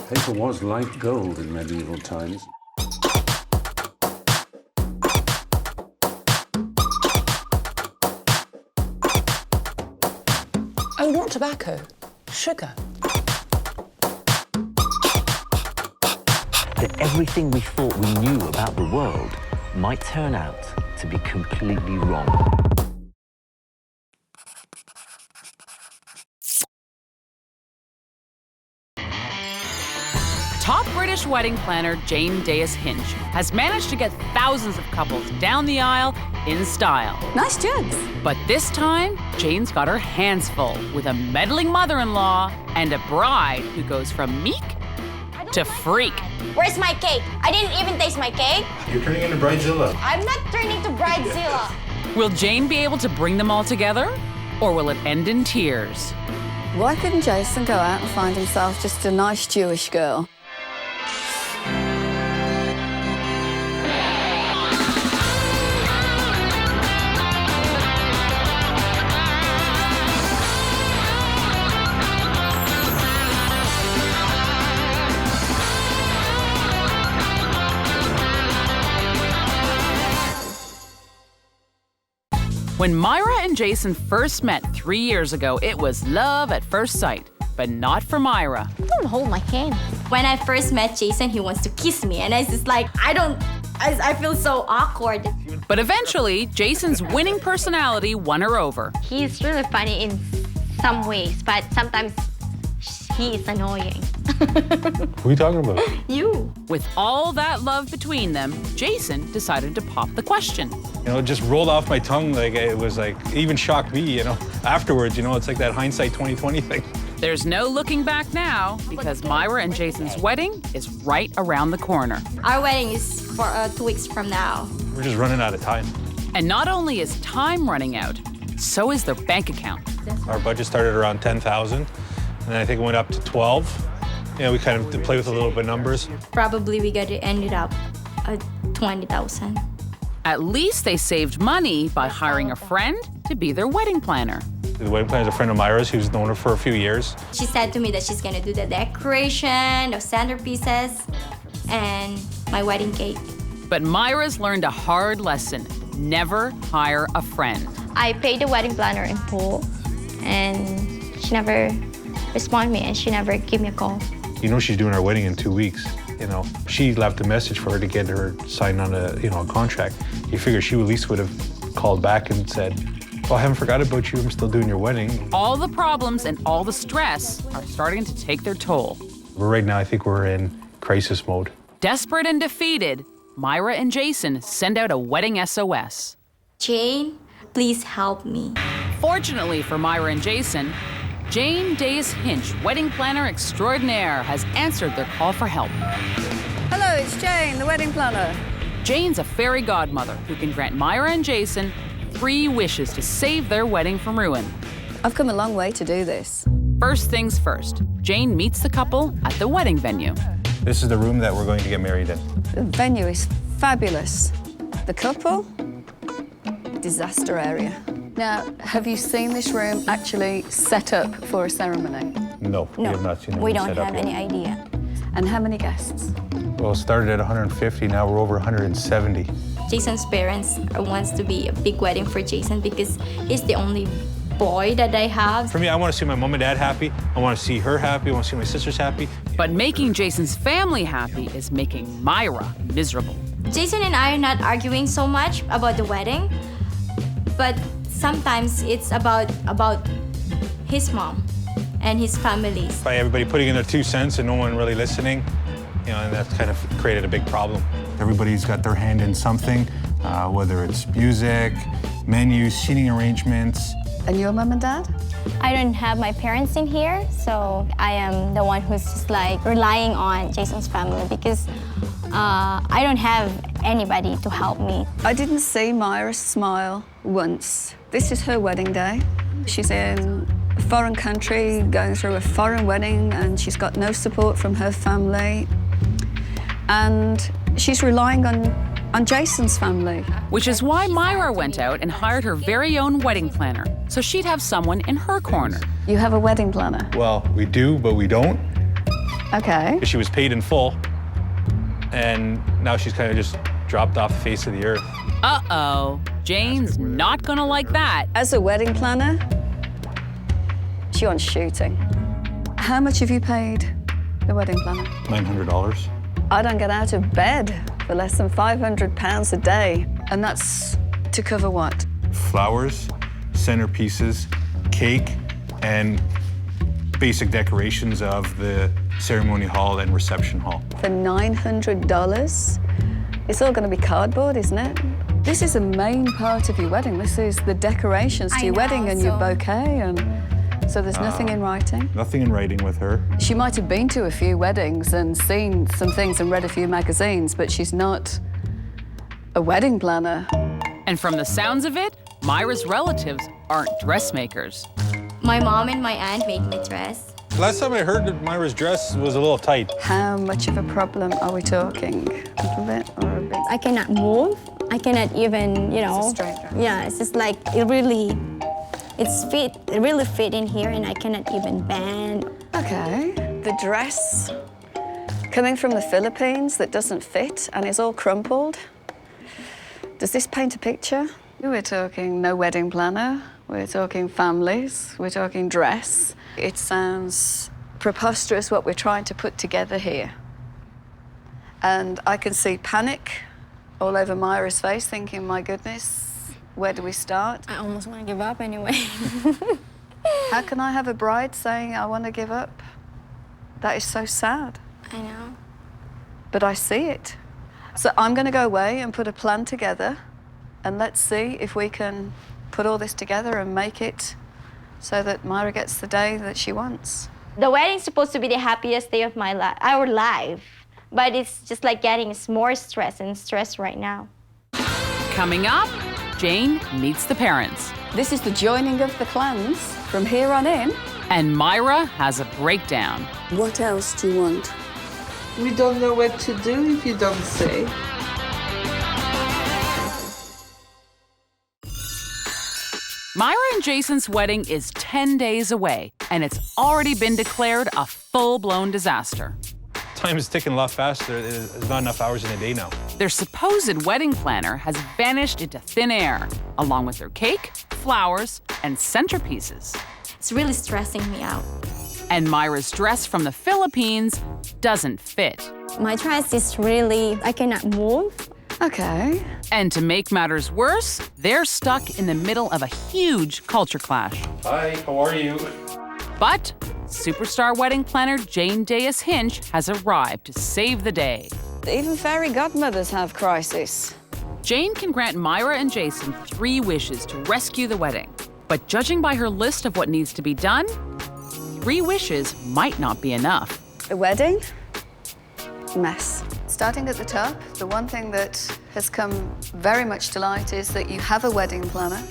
Paper was like gold in medieval times. Oh, not tobacco. Sugar. That everything we thought we knew about the world might turn out to be completely wrong. Top British wedding planner Jane Dayus-Hinch has managed to get thousands of couples down the aisle in style. Nice jugs. But this time, Jane's got her hands full with a meddling mother-in-law and a bride who goes from meek to freak. Where's my cake? I didn't even taste my cake. You're turning into Bridezilla. I'm not turning to Bridezilla. Will Jane be able to bring them all together? Or will it end in tears? Why couldn't Jason go out and find himself just a nice Jewish girl? When Myra and Jason first met 3 years ago, it was love at first sight, but not for Myra. Don't hold my hand. When I first met Jason, he wants to kiss me, and I was just like, I feel so awkward. But eventually, Jason's winning personality won her over. He's really funny in some ways, but sometimes he is annoying. Who are you talking about? You. With all that love between them, Jason decided to pop the question. You know, it just rolled off my tongue. Like, it was like, it even shocked me, you know. Afterwards, you know, it's like that hindsight 2020 thing. There's no looking back now because Myra and Jason's wedding is right around the corner. Our wedding is for 2 weeks from now. We're just running out of time. And not only is time running out, so is their bank account. Our budget started around 10,000, and then I think it went up to 12. You know, we kind of play with a little bit of numbers. Probably we got to end it up at 20,000. At least they saved money by hiring a friend to be their wedding planner. The wedding planner is a friend of Myra's who's known her for a few years. She said to me that she's gonna do the decoration, the centerpieces, and my wedding cake. But Myra's learned a hard lesson. Never hire a friend. I paid the wedding planner in full, and she never responded me, and she never gave me a call. You know she's doing our wedding in 2 weeks. You know, she left a message for her to get her signed on a contract. You figure she at least would have called back and said, well, I haven't forgot about you, I'm still doing your wedding. All the problems and all the stress are starting to take their toll. Right now, I think we're in crisis mode. Desperate and defeated, Myra and Jason send out a wedding SOS. Jane, please help me. Fortunately for Myra and Jason, Jane Dayus-Hinch, wedding planner extraordinaire, has answered their call for help. Hello, it's Jane, the wedding planner. Jane's a fairy godmother who can grant Myra and Jason 3 wishes to save their wedding from ruin. I've come a long way to do this. First things first, Jane meets the couple at the wedding venue. This is the room that we're going to get married in. The venue is fabulous. The couple, disaster area. Now, have you seen this room actually set up for a ceremony? No, we have not seen it we don't set up have yet. any idea. And how many guests? Well, it started at 150, now we're over 170. Jason's parents wants to be a big wedding for Jason because he's the only boy that I have. For me, I want to see my mom and dad happy. I want to see her happy. I want to see my sisters happy. But making Jason's family happy is making Myra miserable. Jason and I are not arguing so much about the wedding, but sometimes it's about his mom and his family. By everybody putting in their 2 cents and no one really listening, you know, and that's kind of created a big problem. Everybody's got their hand in something, whether it's music, menus, seating arrangements. And your mum and dad? I don't have my parents in here, so I am the one who's just like relying on Jason's family because I don't have anybody to help me. I didn't see Myra smile once. This is her wedding day. She's in a foreign country, going through a foreign wedding, and she's got no support from her family. And she's relying on Jason's family. Which is why Myra went out and hired her very own wedding planner, so she'd have someone in her corner. You have a wedding planner? Well, we do, but we don't. Okay. She was paid in full, and now she's kind of just dropped off the face of the earth. Uh-oh. Jane's not gonna like that. As a wedding planner, she wants shooting. How much have you paid the wedding planner? $900. I don't get out of bed for less than £500 a day. And that's to cover what? Flowers, centerpieces, cake, and basic decorations of the ceremony hall and reception hall. For $900? It's all going to be cardboard, isn't it? This is a main part of your wedding. This is the decorations to your wedding and your bouquet, and so there's nothing in writing. Nothing in writing with her. She might have been to a few weddings and seen some things and read a few magazines, but she's not a wedding planner. And from the sounds of it, Myra's relatives aren't dressmakers. My mom and my aunt made my dress. Last time I heard that Myra's dress was a little tight. How much of a problem are we talking? A little bit or a bit? I cannot move. I cannot even, you know. It's a straight dress. Yeah, it's just like it really fit in here, and I cannot even bend. Okay. The dress coming from the Philippines that doesn't fit and is all crumpled. Does this paint a picture? We're talking no wedding planner. We're talking families. We're talking dress. It sounds preposterous what we're trying to put together here. And I can see panic all over Myra's face, thinking, my goodness, where do we start? I almost want to give up anyway. How can I have a bride saying, I want to give up? That is so sad. I know. But I see it. So I'm going to go away and put a plan together, and let's see if we can put all this together and make it so that Myra gets the day that she wants. The wedding's supposed to be the happiest day of our life, but it's just like getting more stress right now. Coming up, Jane meets the parents. This is the joining of the clans from here on in. And Myra has a breakdown. What else do you want? We don't know what to do if you don't say. Myra and Jason's wedding is 10 days away, and it's already been declared a full-blown disaster. Time is ticking a lot faster. There's not enough hours in a day now. Their supposed wedding planner has vanished into thin air, along with their cake, flowers, and centerpieces. It's really stressing me out. And Myra's dress from the Philippines doesn't fit. My dress is really, I cannot move. Okay. And to make matters worse, they're stuck in the middle of a huge culture clash. Hi, how are you? But superstar wedding planner Jane Dayus-Hinch has arrived to save the day. Even fairy godmothers have crisis. Jane can grant Myra and Jason 3 wishes to rescue the wedding. But judging by her list of what needs to be done, 3 wishes might not be enough. A wedding? Mess. Starting at the top, the one thing that has come very much to light is that you have a wedding planner,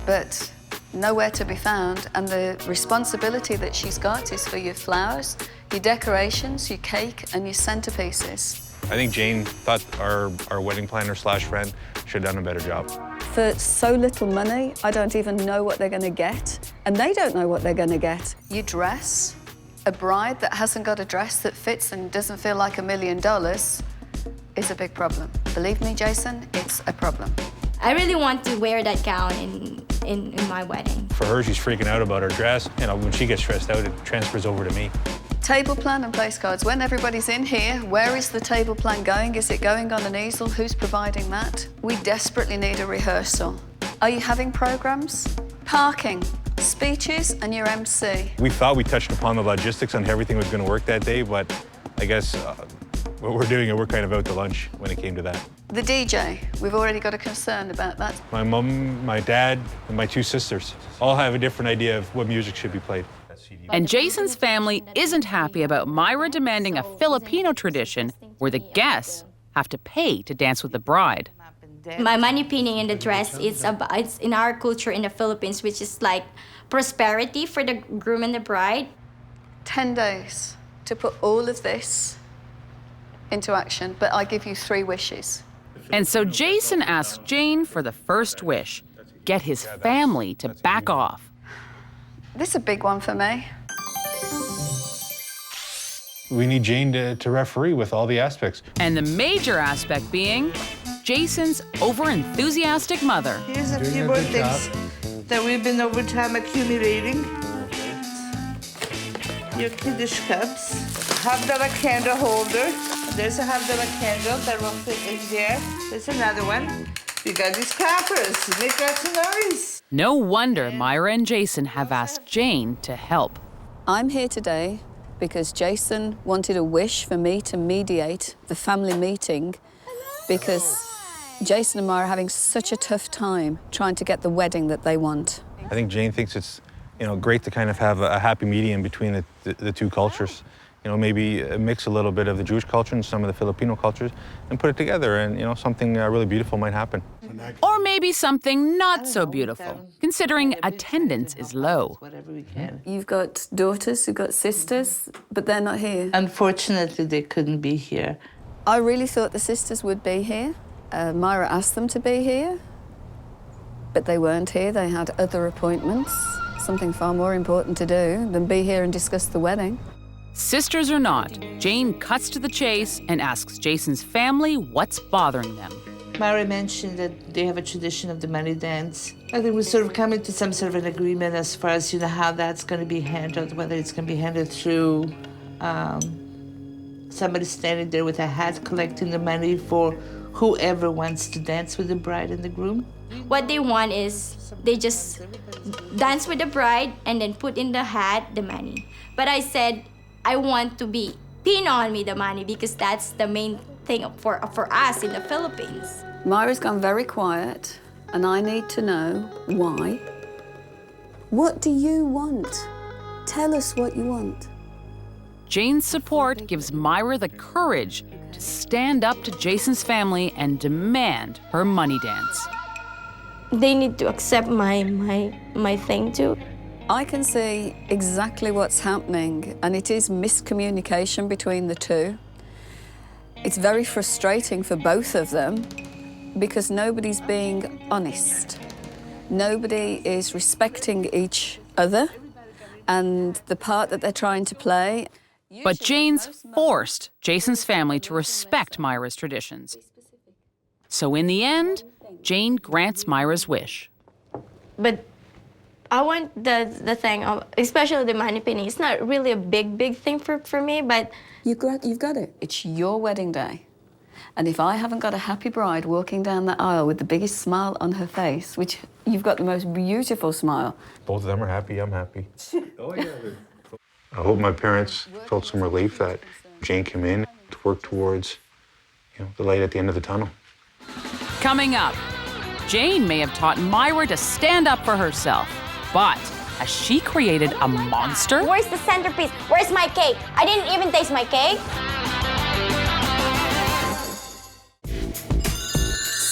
but nowhere to be found, and the responsibility that she's got is for your flowers, your decorations, your cake, and your centerpieces. I think Jane thought our wedding planner / friend should have done a better job. For so little money, I don't even know what they're going to get, and they don't know what they're going to get. You dress a bride that hasn't got a dress that fits and doesn't feel like $1 million is a big problem. Believe me, Jason, it's a problem. I really want to wear that gown in my wedding. For her, she's freaking out about her dress. You know, when she gets stressed out, it transfers over to me. Table plan and place cards. When everybody's in here, where is the table plan going? Is it going on an easel? Who's providing that? We desperately need a rehearsal. Are you having programs? Parking, speeches, and your MC. We thought we touched upon the logistics on how everything was going to work that day, but I guess what we're doing, we're kind of out to lunch when it came to that. The DJ, we've already got a concern about that. My mom, my dad, and my 2 sisters all have a different idea of what music should be played. And Jason's family isn't happy about Myra demanding a Filipino tradition where the guests have to pay to dance with the bride. My money pinning in the dress it's in our culture in the Philippines, which is like prosperity for the groom and the bride. 10 days to put all of this into action, but I give you 3 wishes. And so Jason asks Jane for the first wish, get his family to back off. This is a big one for me. We need Jane to referee with all the aspects. And the major aspect being Jason's over-enthusiastic mother. Here's a few more things that we've been over time accumulating. Your Kiddush cups. $1 candle holder. There's a $1 candle that will fit in there. There's another one. We got these crackers. Make lots of noise. No wonder Myra and Jason have asked Jane to help. I'm here today because Jason wanted a wish for me to mediate the family meeting because Jason and Myra are having such a tough time trying to get the wedding that they want. I think Jane thinks it's, great to kind of have a happy medium between the two cultures. Maybe mix a little bit of the Jewish culture and some of the Filipino cultures and put it together, and something really beautiful might happen. Or maybe something not so beautiful, considering attendance is low. Whatever we can. You've got daughters, you've got sisters, but they're not here. Unfortunately, they couldn't be here. I really thought the sisters would be here. Myra asked them to be here, but they weren't here. They had other appointments, something far more important to do than be here and discuss the wedding. Sisters or not, Jane cuts to the chase and asks Jason's family what's bothering them. Myra mentioned that they have a tradition of the money dance. I think we're sort of coming to some sort of an agreement as far as, how that's going to be handled, whether it's going to be handled through somebody standing there with a hat collecting the money for whoever wants to dance with the bride and the groom. What they want is they just dance with the bride and then put in the hat the money. But I said, I want to be pin on me the money because that's the main thing for us in the Philippines. Myra's gone very quiet, and I need to know why. What do you want? Tell us what you want. Jane's support gives Myra the courage to stand up to Jason's family and demand her money dance. They need to accept my thing too. I can see exactly what's happening, and it is miscommunication between the two. It's very frustrating for both of them because nobody's being honest. Nobody is respecting each other and the part that they're trying to play. But Jane's forced Jason's family to respect Myra's traditions. So in the end, Jane grants Myra's wish. But I want the thing of, especially the money pinning. It's not really a big thing for me, but You've got it. It's your wedding day. And if I haven't got a happy bride walking down that aisle with the biggest smile on her face, which you've got the most beautiful smile. Both of them are happy, I'm happy. Oh, yeah. I hope my parents felt some relief that Jane came in to work towards, the light at the end of the tunnel. Coming up, Jane may have taught Myra to stand up for herself, but has she created a monster? where's the centerpiece? Where's my cake? I didn't even taste my cake.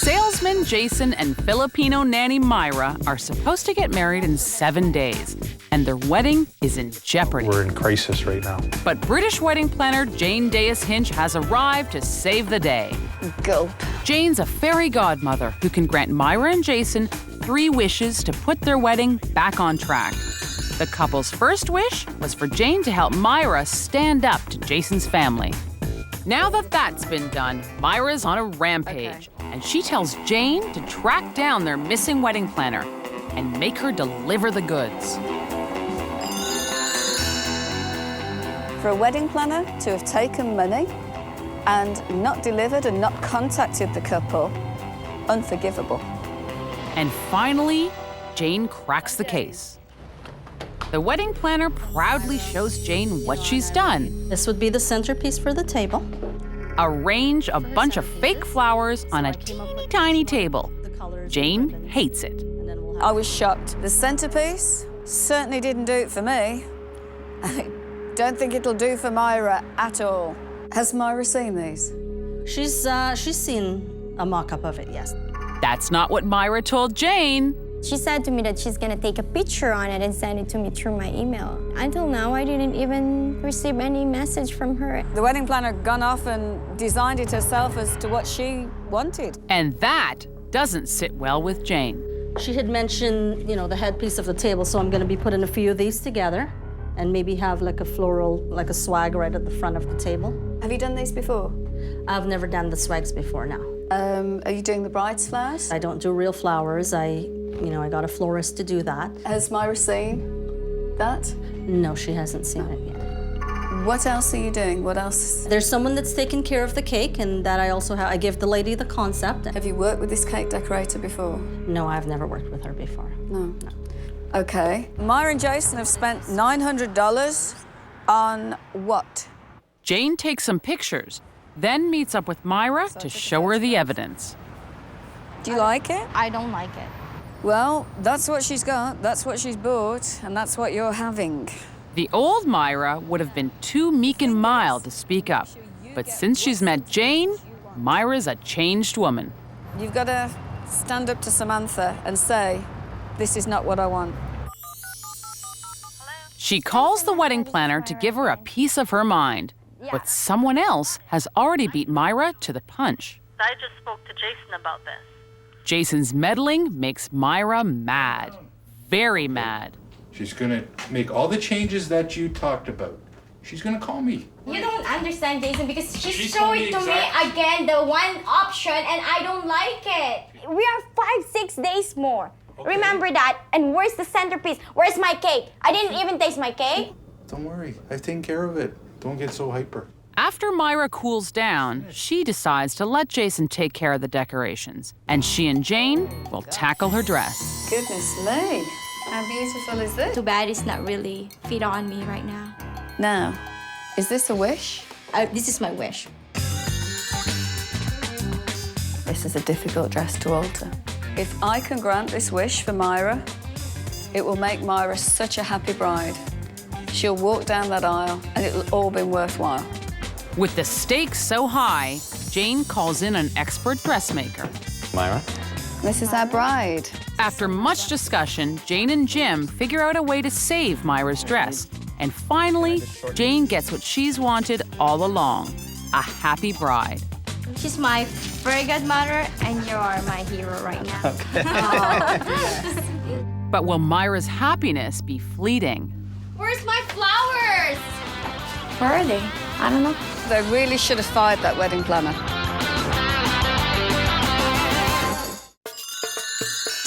Salesman Jason and Filipino nanny Myra are supposed to get married in 7 days, and their wedding is in jeopardy. We're in crisis right now. But British wedding planner Jane Dayus-Hinch has arrived to save the day. Gulp. Jane's a fairy godmother who can grant Myra and Jason 3 wishes to put their wedding back on track. The couple's first wish was for Jane to help Myra stand up to Jason's family. Now that that's been done, Myra's on a rampage, and she tells Jane to track down their missing wedding planner and make her deliver the goods. For a wedding planner to have taken money and not delivered and not contacted the couple, unforgivable. And finally, Jane cracks the case. The wedding planner proudly shows Jane what she's done. This would be the centerpiece for the table. Arrange a bunch of fake flowers on a teeny tiny table. Jane hates it. I was shocked. The centerpiece certainly didn't do it for me. I don't think it'll do for Myra at all. Has Myra seen these? She's seen a mock-up of it, yes. That's not what Myra told Jane. She said to me that she's gonna take a picture on it and send it to me through my email. Until now, I didn't even receive any message from her. The wedding planner gone off and designed it herself as to what she wanted. And that doesn't sit well with Jane. She had mentioned, the headpiece of the table, so I'm gonna be putting a few of these together. and maybe have like a floral, like a swag right at the front of the table. Have you done these before? I've never done the swags before now. Are you doing the bride's flowers? I don't do real flowers. I got a florist to do that. Has Myra seen that? No, she hasn't seen it yet. What else are you doing? What else? There's someone that's taking care of the cake, and that I also have. I give the lady the concept. Have you worked with this cake decorator before? No, I've never worked with her before. No. Okay. Myra and Jason have spent $900 on what? Jane takes some pictures, then meets up with Myra to show her the evidence. Do you like it? I don't like it. Well, that's what she's got, that's what she's bought, and that's what you're having. The old Myra would have been too meek and mild to speak up. But since she's met Jane, Myra's a changed woman. You've got to stand up to Samantha and say, this is not what I want. She calls the wedding planner to give her a piece of her mind. But someone else has already beat Myra to the punch. I just spoke to Jason about this. Jason's meddling makes Myra mad. Very mad. She's gonna make all the changes that you talked about. She's gonna call me. You don't understand, Jason, because she She showed told it me to me again, the one option, and I don't like it. We are 5-6 days more. Okay. Remember that. And where's the centerpiece? Where's my cake? I didn't even taste my cake. Don't worry, I've taken care of it. Don't get so hyper. After Myra cools down, she decides to let Jason take care of the decorations. And she and Jane will tackle her dress. Goodness me, how beautiful is this? Too bad it's not really fit on me right now. Now, is this a wish? This is my wish. This is a difficult dress to alter. If I can grant this wish for Myra, it will make Myra such a happy bride. She'll walk down that aisle and it'll all be worthwhile. With the stakes so high, Jane calls in an expert dressmaker. Myra? This is our bride. After much discussion, Jane and Jim figure out a way to save Myra's dress. And finally, Jane gets what she's wanted all along, a happy bride. She's my fairy godmother, and you are my hero right now. But will Myra's happiness be fleeting? Where's my flowers? Where are they? I don't know. They really should have fired that wedding planner.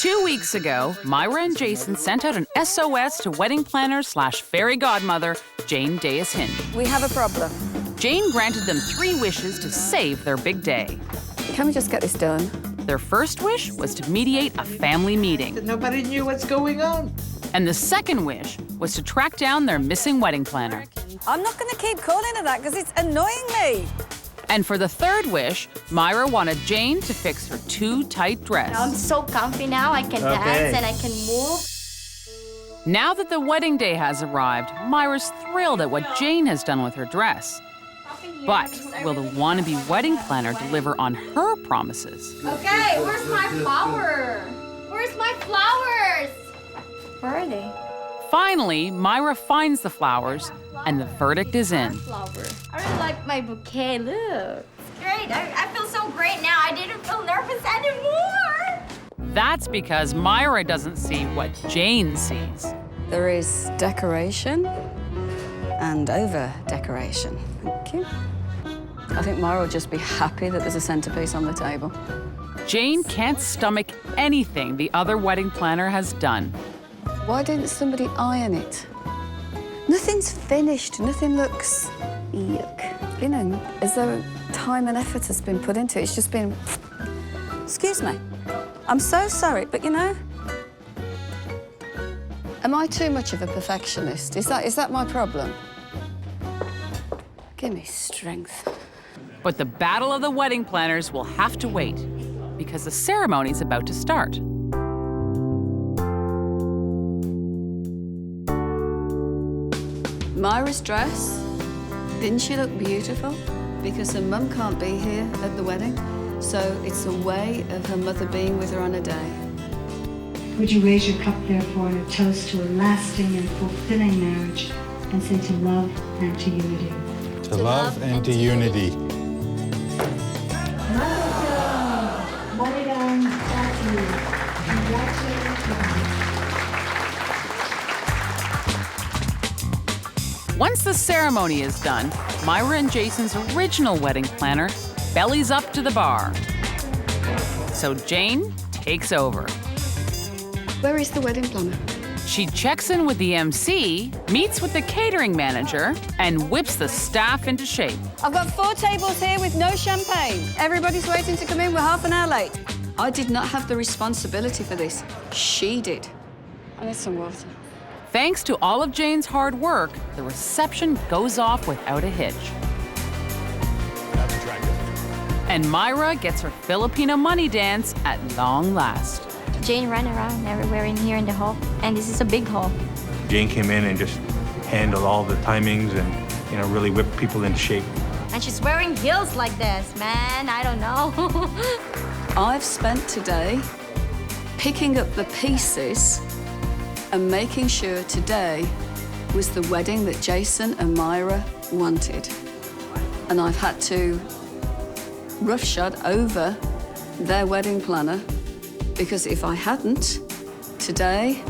2 weeks ago, Myra and Jason sent out an SOS to wedding planner / fairy godmother, Jane Dayus-Hinch. We have a problem. Jane granted them 3 wishes to save their big day. Can we just get this done? Their first wish was to mediate a family meeting. Nobody knew what's going on. And the second wish was to track down their missing wedding planner. I'm not going to keep calling her that because it's annoying me. And for the third wish, Myra wanted Jane to fix her too tight dress. I'm so comfy now. I can dance and I can move. Now that the wedding day has arrived, Myra's thrilled at what Jane has done with her dress. But will the wannabe wedding planner deliver on her promises? Okay, where's my flower? Where's my flowers? Where are they? Finally, Myra finds the flowers, and the verdict is in. Flower. I really like my bouquet. Look. It's great. I feel so great now. I didn't feel nervous anymore. That's because Myra doesn't see what Jane sees. There is decoration and over-decoration. Thank you. I think Myra will just be happy that there's a centerpiece on the table. Jane can't stomach anything the other wedding planner has done. Why didn't somebody iron it? Nothing's finished. Nothing looks, yuck. You know, as though time and effort has been put into it. It's just been, excuse me. I'm so sorry, but you know, am I too much of a perfectionist? Is that my problem? Give me strength. But the battle of the wedding planners will have to wait, because the ceremony's about to start. Myra's dress, didn't she look beautiful? Because her mum can't be here at the wedding, so it's a way of her mother being with her on a day. Would you raise your cup, therefore, in a toast to a lasting and fulfilling marriage, and say to love and to unity? To love and to unity. Well done, that's you. Congratulations. Once the ceremony is done, Myra and Jason's original wedding planner bellies up to the bar. So Jane takes over. Where is the wedding planner? She checks in with the MC, meets with the catering manager, and whips the staff into shape. I've got 4 tables here with no champagne. Everybody's waiting to come in. We're half an hour late. I did not have the responsibility for this. She did. I need some water. Thanks to all of Jane's hard work, the reception goes off without a hitch. That's attractive. And Myra gets her Filipino money dance at long last. Jane ran around everywhere in here in the hall, and this is a big hall. Jane came in and just handled all the timings and, you know, really whipped people into shape. And she's wearing heels like this, man. I don't know. I've spent today picking up the pieces and making sure today was the wedding that Jason and Myra wanted. And I've had to roughshod over their wedding planner, because if I hadn't, today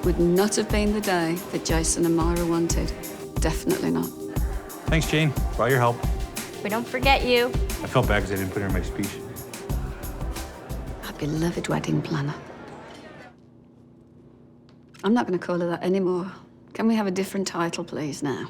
would not have been the day that Jason and Myra wanted. Definitely not. Thanks, Jane, for all your help. We don't forget you. I felt bad because I didn't put her in my speech. Our beloved wedding planner. I'm not going to call her that anymore. Can we have a different title, please, now?